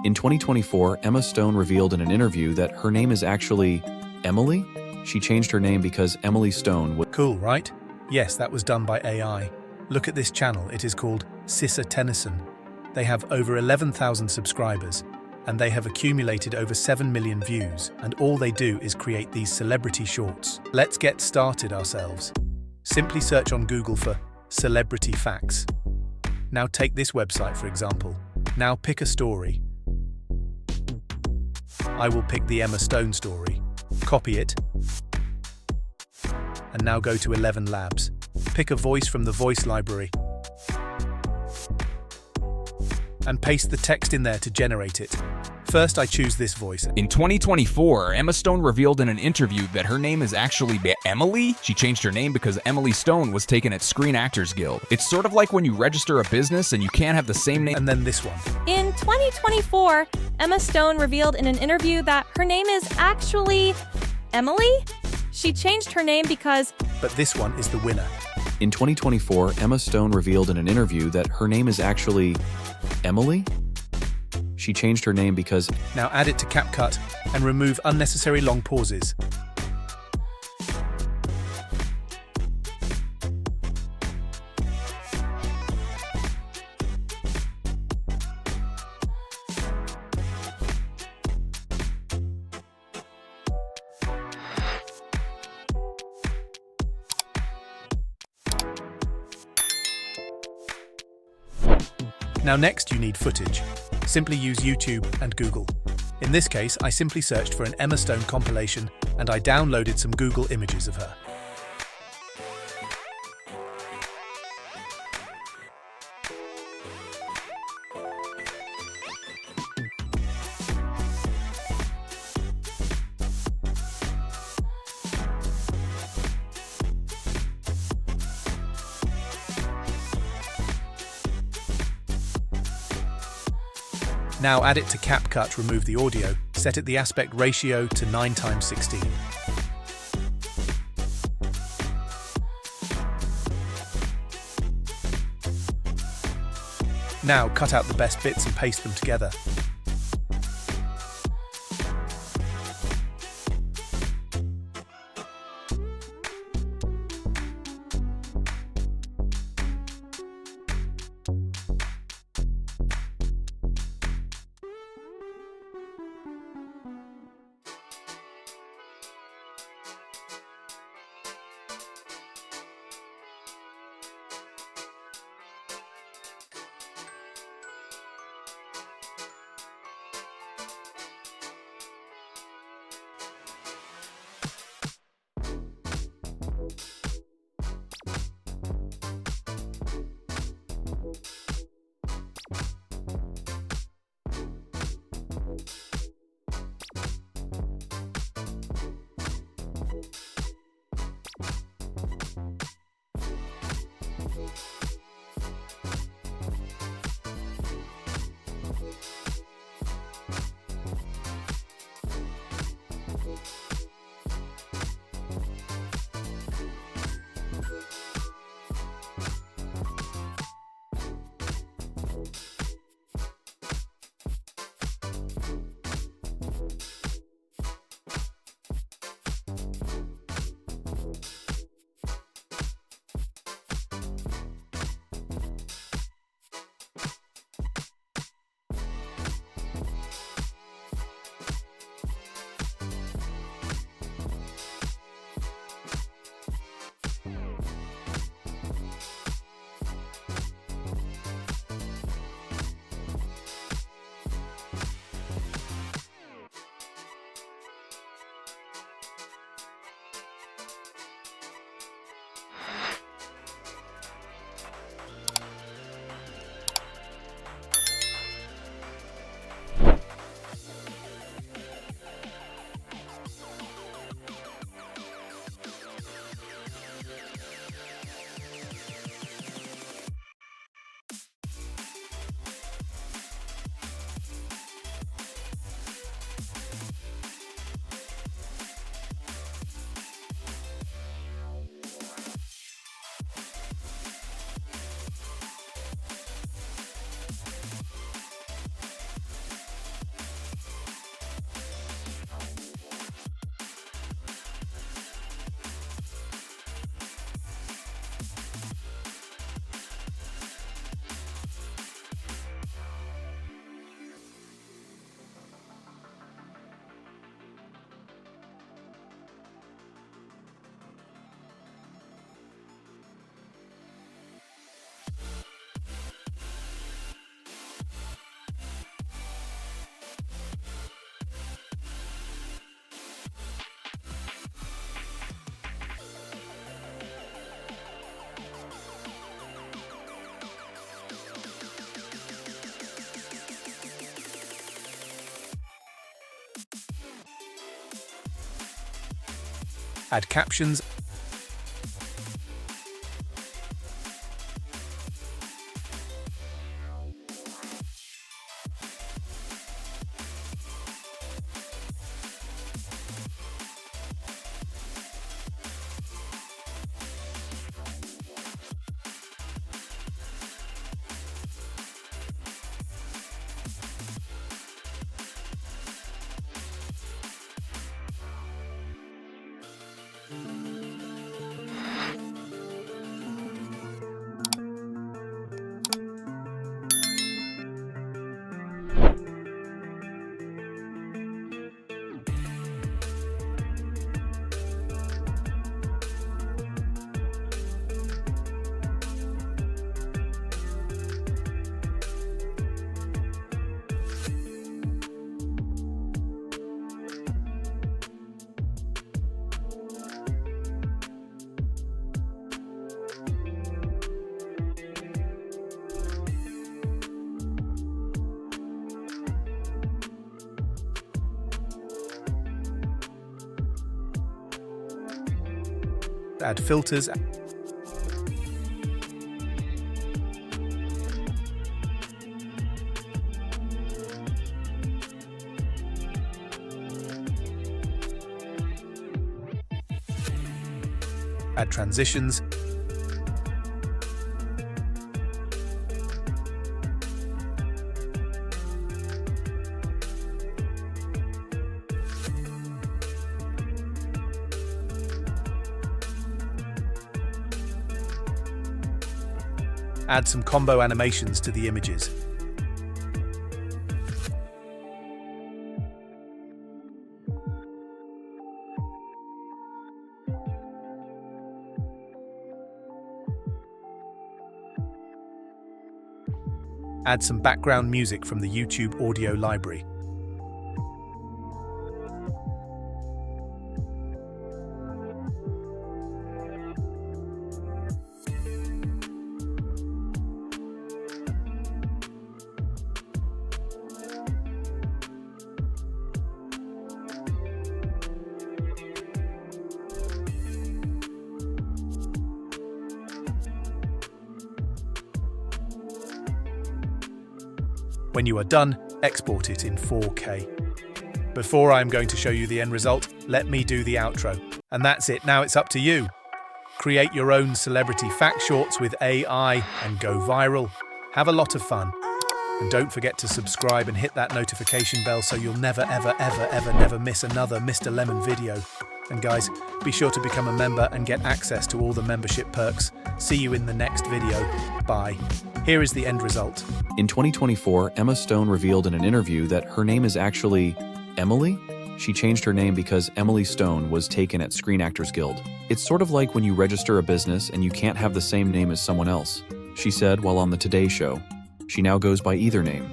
In 2024, Emma Stone revealed in an interview that her name is actually Emily. She changed her name because Emily Stone was Cool, right? Yes, that was done by AI. Look at this channel, it is called Sissa Tennyson. They have over 11,000 subscribers, and they have accumulated over 7 million views, and all they do is create these celebrity shorts. Let's get started ourselves. Simply search on Google for celebrity facts. Now take this website for example. Now pick a story. I will pick the Emma Stone story. Copy it. And now go to 11 Labs. Pick a voice from the voice library. And paste the text in there to generate it. First, I choose this voice. In 2024, Emma Stone revealed in an interview that her name is actually Emily. She changed her name because Emily Stone was taken at Screen Actors Guild. It's sort of like when you register a business and you can't have the same name. And then this one. In 2024, Emma Stone revealed in an interview that her name is actually Emily. She changed her name because... But this one is the winner. In 2024, Emma Stone revealed in an interview that her name is actually Emily. She changed her name because... Now add it to CapCut and remove unnecessary long pauses. Now next you need footage. Simply use YouTube and Google. In this case, I simply searched for an Emma Stone compilation and I downloaded some Google images of her. Now add it to CapCut, remove the audio, set it the aspect ratio to 9:16. Now cut out the best bits and paste them together. Add captions. Add filters. Add transitions. Add some combo animations to the images. Add some background music from the YouTube audio library. When you are done, export it in 4K. Before I'm going to show you the end result, let me do the outro. And that's it, now it's up to you. Create your own celebrity fact shorts with AI and go viral. Have a lot of fun. And don't forget to subscribe and hit that notification bell so you'll never miss another Mr. Lemon video. And guys, be sure to become a member and get access to all the membership perks. See you in the next video. Bye. Here is the end result. In 2024, Emma Stone revealed in an interview that her name is actually Emily. She changed her name because Emily Stone was taken at Screen Actors Guild. It's sort of like when you register a business and you can't have the same name as someone else, she said while on the Today Show. She now goes by either name.